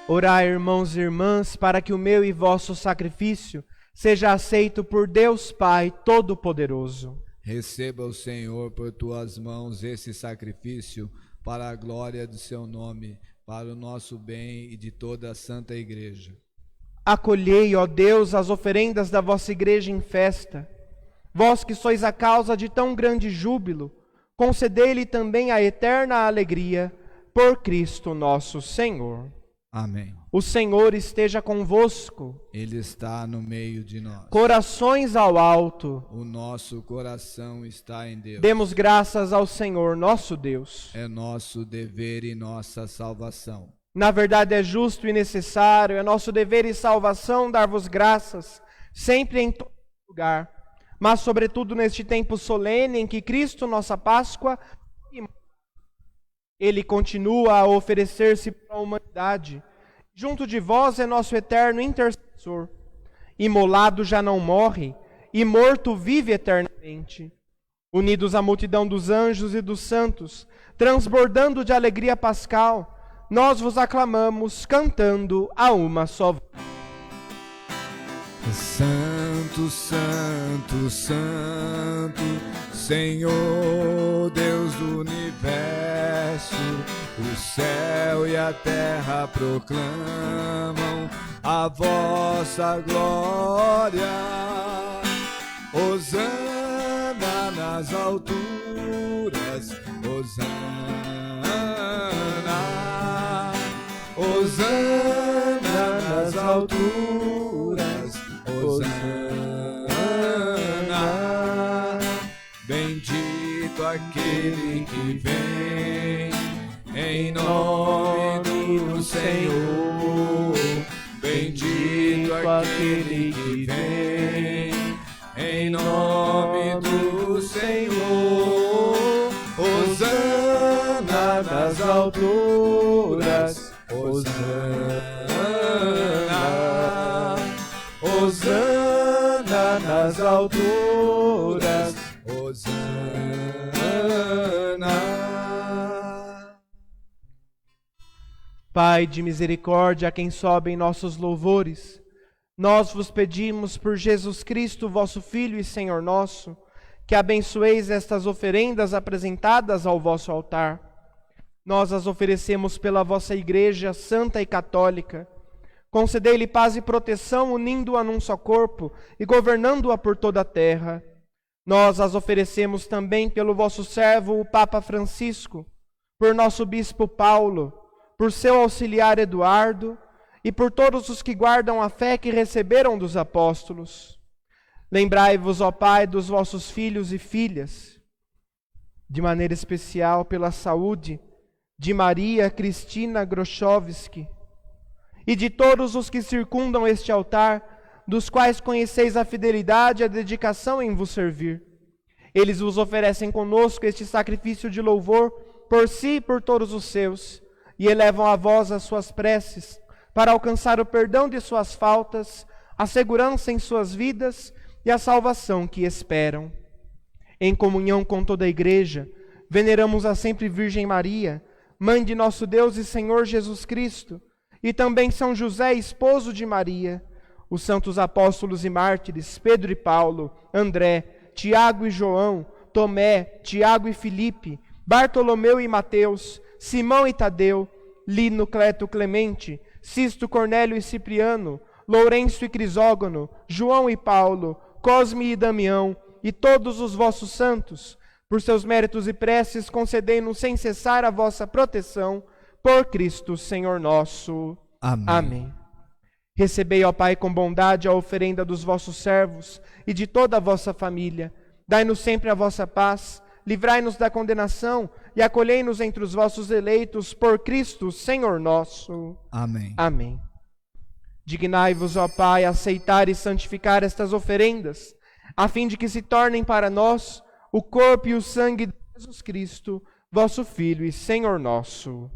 Orai, irmãos e irmãs, para que o meu e vosso sacrifício seja aceito por Deus Pai Todo-Poderoso. Receba o Senhor por tuas mãos esse sacrifício, para a glória do seu nome, para o nosso bem e de toda a Santa Igreja. Acolhei, ó Deus, as oferendas da vossa Igreja em festa. Vós que sois a causa de tão grande júbilo, concedei-lhe também a eterna alegria, por Cristo nosso Senhor. Amém. O Senhor esteja convosco. Ele está no meio de nós. Corações ao alto. O nosso coração está em Deus. Demos graças ao Senhor nosso Deus. É nosso dever e nossa salvação. Na verdade é justo e necessário, é nosso dever e salvação dar-vos graças, sempre em todo lugar, mas sobretudo neste tempo solene em que Cristo, nossa Páscoa, Ele continua a oferecer-se para a humanidade. Junto de vós é nosso eterno intercessor. Imolado já não morre, e morto vive eternamente. Unidos à multidão dos anjos e dos santos, transbordando de alegria pascal, nós vos aclamamos, cantando a uma só voz. Santo, Santo, Santo, Senhor Deus do universo, o céu e a terra proclamam a vossa glória. Hosana nas alturas, Hosana, Hosana nas alturas, Hosana. Bendito aquele que vem em nome do Senhor. Bendito aquele que vem em nome do Senhor. Hosana nas alturas, Hosana, Hosana nas alturas, Hosana. Pai de misericórdia, a quem sobem nossos louvores, nós vos pedimos por Jesus Cristo, vosso Filho e Senhor nosso, que abençoeis estas oferendas apresentadas ao vosso altar. Nós as oferecemos pela vossa Igreja Santa e Católica. Concedei-lhe paz e proteção, unindo-a num só corpo e governando-a por toda a terra. Nós as oferecemos também pelo vosso servo, o Papa Francisco, por nosso Bispo Paulo, por seu auxiliar Eduardo e por todos os que guardam a fé que receberam dos apóstolos. Lembrai-vos, ó Pai, dos vossos filhos e filhas, de maneira especial pela saúde de Maria Cristina Grochowski e de todos os que circundam este altar, dos quais conheceis a fidelidade e a dedicação em vos servir. Eles vos oferecem conosco este sacrifício de louvor por si e por todos os seus, e elevam a vós as suas preces, para alcançar o perdão de suas faltas, a segurança em suas vidas e a salvação que esperam. Em comunhão com toda a Igreja, veneramos a sempre Virgem Maria, Mãe de nosso Deus e Senhor Jesus Cristo, e também São José, esposo de Maria, os santos apóstolos e mártires, Pedro e Paulo, André, Tiago e João, Tomé, Tiago e Filipe, Bartolomeu e Mateus, Simão e Tadeu, Lino, Cleto, Clemente, Sisto, Cornélio e Cipriano, Lourenço e Crisógono, João e Paulo, Cosme e Damião, e todos os vossos santos, por seus méritos e preces, concedei-nos sem cessar a vossa proteção, por Cristo, Senhor nosso. Amém. Amém. Recebei, ó Pai, com bondade a oferenda dos vossos servos e de toda a vossa família. Dai-nos sempre a vossa paz, livrai-nos da condenação e acolhei-nos entre os vossos eleitos, por Cristo, Senhor nosso. Amém. Amém. Dignai-vos, ó Pai, a aceitar e santificar estas oferendas, a fim de que se tornem para nós o corpo e o sangue de Jesus Cristo, vosso Filho e Senhor nosso.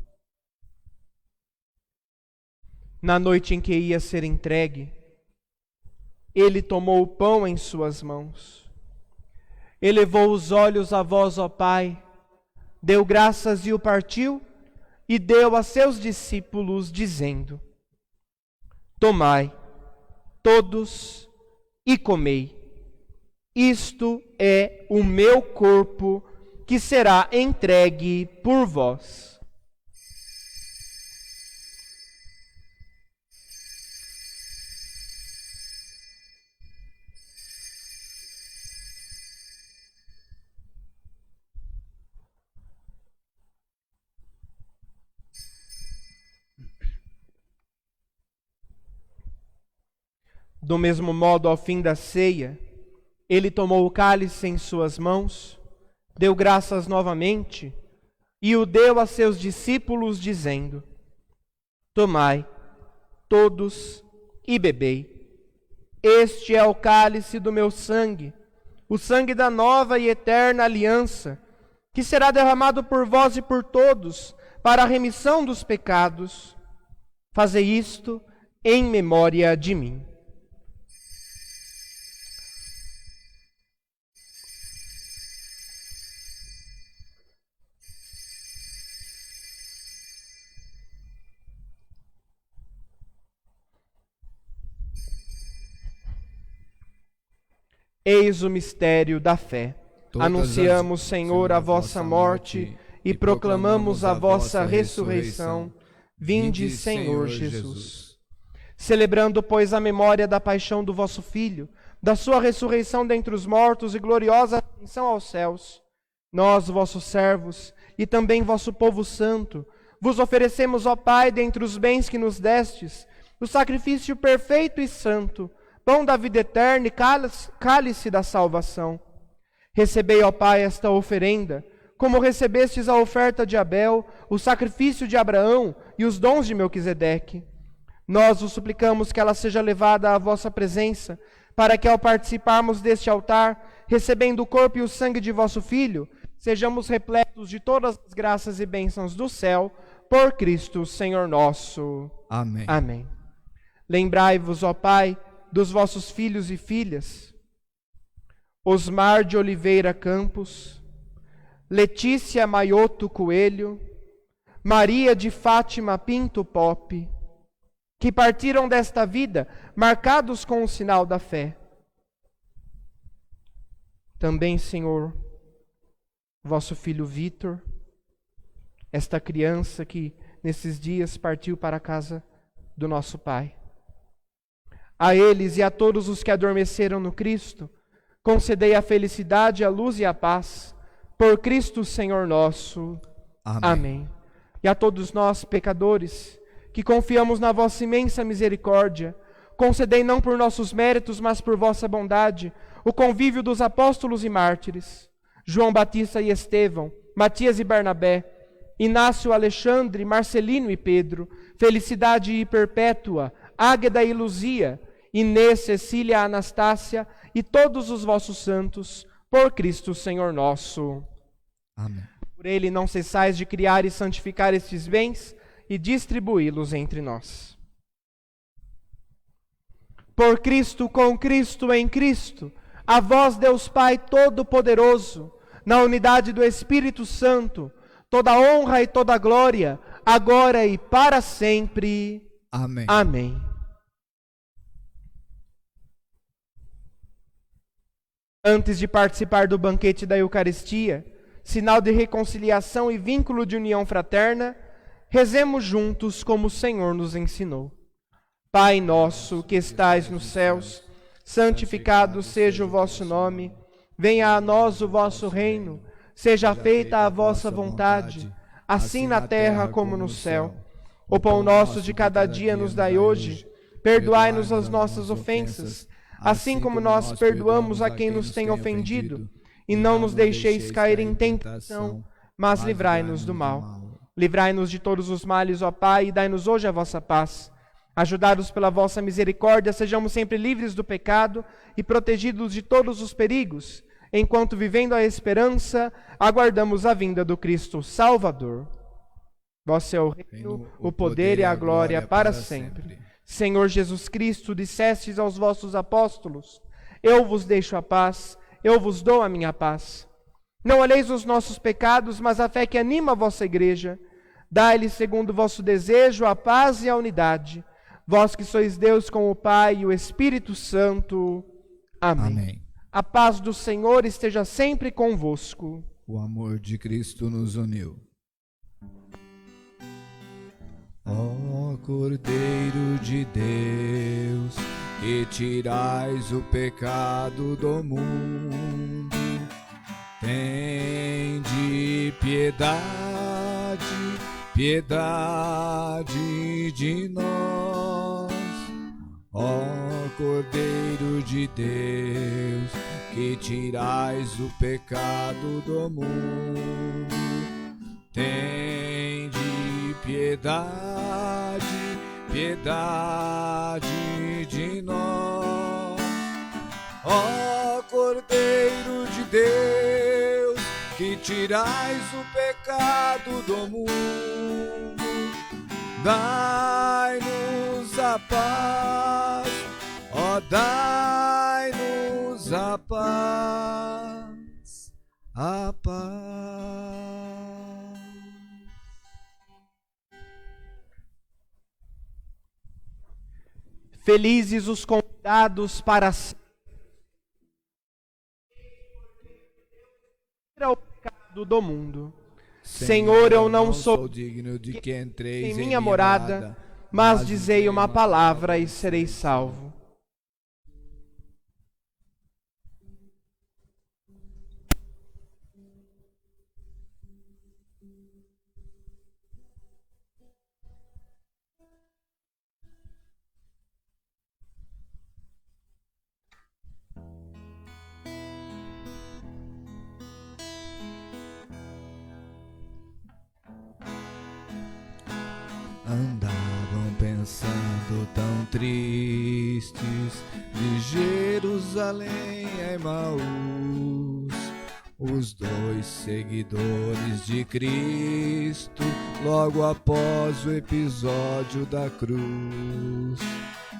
Na noite em que ia ser entregue, ele tomou o pão em suas mãos, elevou os olhos a vós, ó Pai, deu graças e o partiu, e deu a seus discípulos, dizendo: tomai, todos, e comei. Isto é o meu corpo, que será entregue por vós. Do mesmo modo, ao fim da ceia, ele tomou o cálice em suas mãos, deu graças novamente e o deu a seus discípulos, dizendo: tomai, todos, e bebei. Este é o cálice do meu sangue, o sangue da nova e eterna aliança, que será derramado por vós e por todos para a remissão dos pecados. Fazei isto em memória de mim. Eis o mistério da fé. Anunciamos, Senhor, a vossa morte e proclamamos a vossa ressurreição. Vinde, Senhor Jesus. Celebrando, pois, a memória da paixão do vosso Filho, da sua ressurreição dentre os mortos e gloriosa ascensão aos céus, nós, vossos servos, e também vosso povo santo, vos oferecemos, ó Pai, dentre os bens que nos destes, o sacrifício perfeito e santo, pão da vida eterna e cálice da salvação. Recebei, ó Pai, esta oferenda, como recebestes a oferta de Abel, o sacrifício de Abraão e os dons de Melquisedeque. Nós vos suplicamos que ela seja levada à vossa presença, para que ao participarmos deste altar, recebendo o corpo e o sangue de vosso Filho, sejamos repletos de todas as graças e bênçãos do céu, por Cristo, Senhor nosso. Amém. Amém. Lembrai-vos, ó Pai, dos vossos filhos e filhas, Osmar de Oliveira Campos, Letícia Maioto Coelho, Maria de Fátima Pinto Pope, que partiram desta vida marcados com o sinal da fé. Também, Senhor, vosso filho Vítor, esta criança que nesses dias partiu para a casa do nosso Pai. A eles e a todos os que adormeceram no Cristo, concedei a felicidade, a luz e a paz, por Cristo Senhor nosso. Amém. Amém. E a todos nós, pecadores, que confiamos na vossa imensa misericórdia, concedei não por nossos méritos, mas por vossa bondade, o convívio dos apóstolos e mártires, João Batista e Estevão, Matias e Barnabé, Inácio, Alexandre, Marcelino e Pedro, Felicidade Perpétua, Águeda e Luzia, Inês, Cecília, Anastácia e todos os vossos santos, por Cristo Senhor nosso. Amém. Por ele não cessais de criar e santificar estes bens e distribuí-los entre nós. Por Cristo, com Cristo, em Cristo, a vós, Deus Pai Todo-Poderoso, na unidade do Espírito Santo, toda honra e toda glória, agora e para sempre. Amém. Amém. Antes de participar do banquete da Eucaristia, sinal de reconciliação e vínculo de união fraterna, rezemos juntos como o Senhor nos ensinou. Pai nosso que estais nos céus, santificado seja o vosso nome, venha a nós o vosso reino, seja feita a vossa vontade, assim na terra como no céu. O pão nosso de cada dia nos dai hoje, perdoai-nos as nossas ofensas, assim como nós perdoamos a quem nos tem ofendido, e não nos deixeis cair em tentação, mas livrai-nos do mal. Livrai-nos de todos os males, ó Pai, e dai-nos hoje a vossa paz. Ajudados pela vossa misericórdia, sejamos sempre livres do pecado e protegidos de todos os perigos, enquanto, vivendo a esperança, aguardamos a vinda do Cristo Salvador. Vosso é o reino, o poder e a glória para sempre. Senhor Jesus Cristo, dissestes aos vossos apóstolos: eu vos deixo a paz, eu vos dou a minha paz. Não olheis os nossos pecados, mas a fé que anima a vossa igreja. Dai-lhe, segundo o vosso desejo, a paz e a unidade. Vós que sois Deus com o Pai e o Espírito Santo. Amém. Amém. A paz do Senhor esteja sempre convosco. O amor de Cristo nos uniu. Ó Cordeiro de Deus, que tirais o pecado do mundo, tende piedade, piedade de nós. Ó Cordeiro de Deus, que tirais o pecado do mundo, tende piedade, piedade de nós. Ó Cordeiro de Deus, que tirais o pecado do mundo, dai-nos a paz, ó, dai-nos a paz, a paz. Felizes os convidados para o pecado do mundo. Senhor, eu não sou digno de que entreis em minha morada, mas dizei uma palavra e serei salvo. tristes de Jerusalém a Emaús, os dois seguidores de Cristo, logo após o episódio da cruz.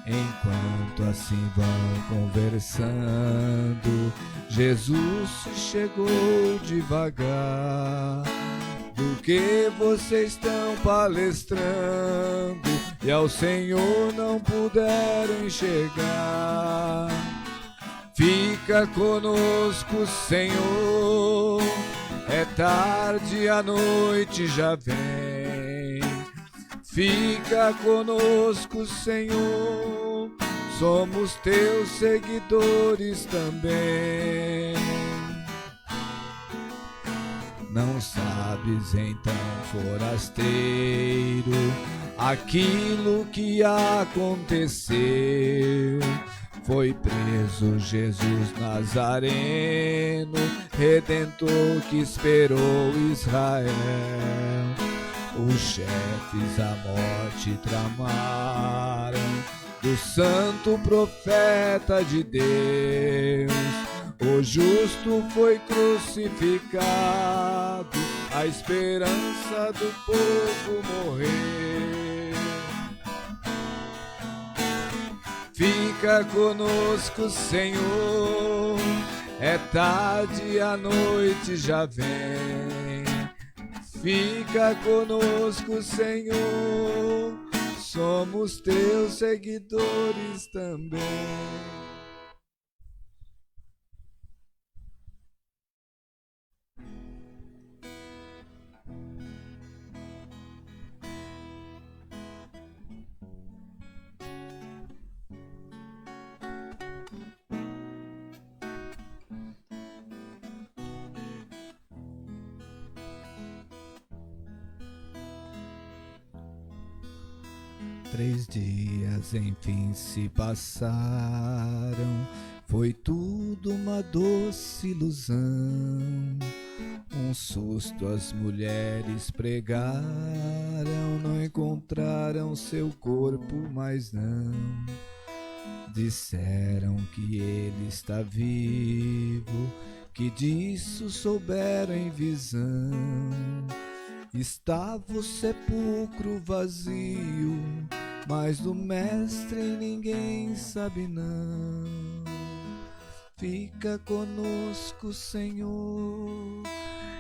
Enquanto assim vão conversando, Jesus chegou devagar. Do que vocês estão palestrando e ao Senhor não puderam enxergar? Fica conosco, Senhor, é tarde, a noite já vem. Fica conosco, Senhor, somos teus seguidores também. Não sabes então, forasteiro, aquilo que aconteceu. Foi preso Jesus Nazareno, Redentor que esperou Israel. Os chefes a morte tramaram do santo profeta de Deus. O justo foi crucificado, a esperança do povo morrer. Fica conosco, Senhor, é tarde, a noite já vem. Fica conosco, Senhor, somos teus seguidores também. Três dias enfim se passaram, foi tudo uma doce ilusão. Um susto as mulheres pregaram, não encontraram seu corpo, mas não. Disseram que ele está vivo, que disso souberam em visão. Estava o sepulcro vazio, mas do mestre ninguém sabe não. Fica conosco, Senhor,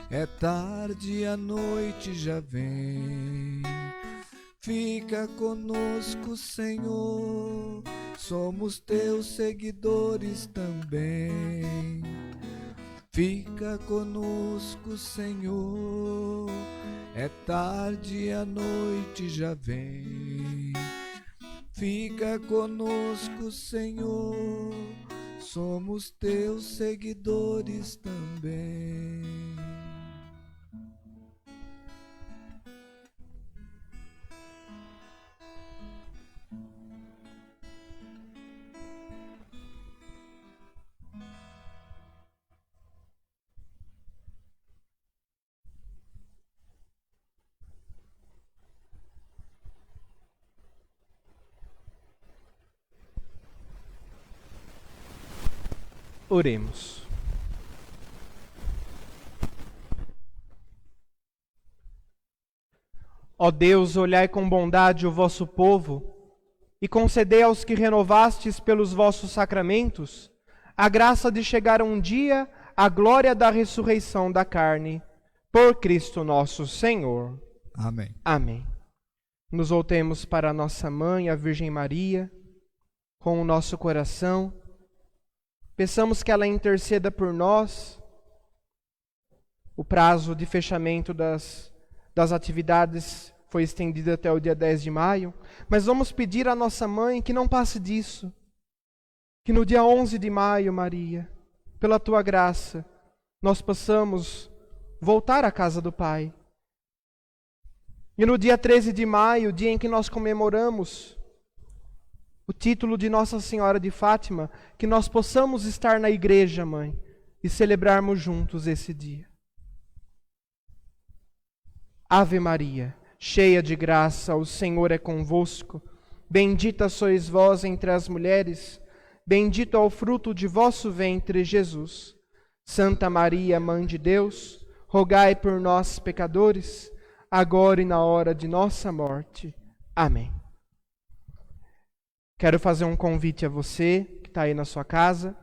é tarde, a noite já vem. Fica conosco, Senhor, somos teus seguidores também. Fica conosco, Senhor, é tarde, a noite já vem. Fica conosco, Senhor, somos teus seguidores também. Oremos. Ó Deus, olhai com bondade o vosso povo e concedei aos que renovastes pelos vossos sacramentos a graça de chegar um dia à glória da ressurreição da carne, por Cristo nosso Senhor. Amém. Amém. Nos voltemos para a nossa Mãe, a Virgem Maria, com o nosso coração. Peçamos que ela interceda por nós. O prazo de fechamento das atividades foi estendido até o dia 10 de maio. Mas vamos pedir à nossa Mãe que não passe disso. Que no dia 11 de maio, Maria, pela Tua graça, nós possamos voltar à casa do Pai. E no dia 13 de maio, dia em que nós comemoramos o título de Nossa Senhora de Fátima, que nós possamos estar na igreja, Mãe, e celebrarmos juntos esse dia. Ave Maria, cheia de graça, o Senhor é convosco. Bendita sois vós entre as mulheres, bendito é o fruto de vosso ventre, Jesus. Santa Maria, Mãe de Deus, rogai por nós, pecadores, agora e na hora de nossa morte. Amém. Quero fazer um convite a você que está aí na sua casa.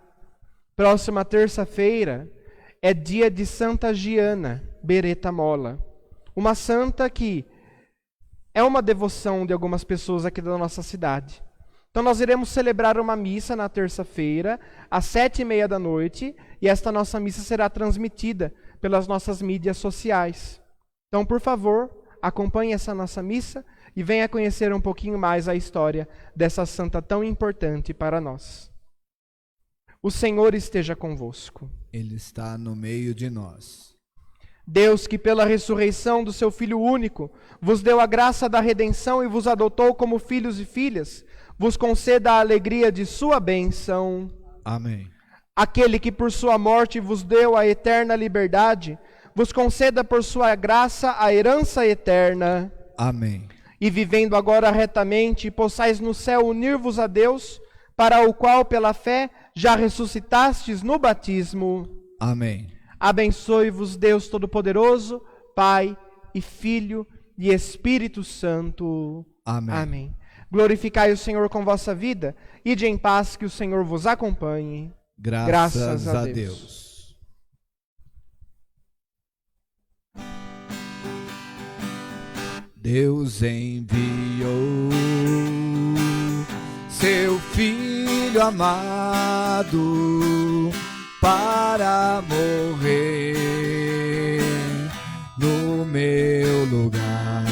Próxima terça-feira é dia de Santa Giana Beretta Molla, uma santa que é uma devoção de algumas pessoas aqui da nossa cidade. Então nós iremos celebrar uma missa na terça-feira, às 7h30 da noite, e esta nossa missa será transmitida pelas nossas mídias sociais. Então, por favor, acompanhe essa nossa missa e venha conhecer um pouquinho mais a história dessa santa tão importante para nós. O Senhor esteja convosco. Ele está no meio de nós. Deus, que pela ressurreição do seu Filho único, vos deu a graça da redenção e vos adotou como filhos e filhas, vos conceda a alegria de sua bênção. Amém. Aquele que por sua morte vos deu a eterna liberdade, vos conceda por sua graça a herança eterna. Amém. E vivendo agora retamente, possais no céu unir-vos a Deus, para o qual pela fé já ressuscitastes no batismo. Amém. Abençoe-vos Deus Todo-Poderoso, Pai e Filho e Espírito Santo. Amém. Amém. Glorificai o Senhor com vossa vida, ide em paz, que o Senhor vos acompanhe. Graças a Deus. Deus enviou seu Filho amado para morrer no meu lugar.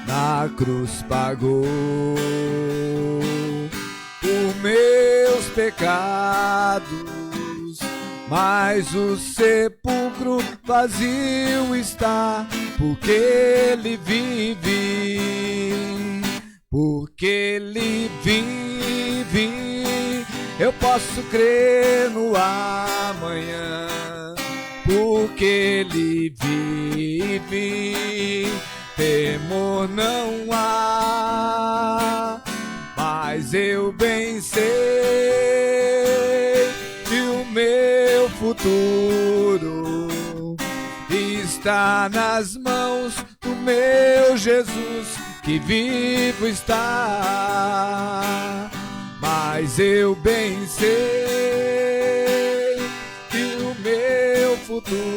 Na cruz pagou os meus pecados, mas o sepulcro vazio está, porque Ele vive, porque Ele vive. Eu posso crer no amanhã, porque Ele vive. Temor não há, mas eu bem sei que o meu futuro está nas mãos do meu Jesus, que vivo está. Mas eu bem sei que o meu futuro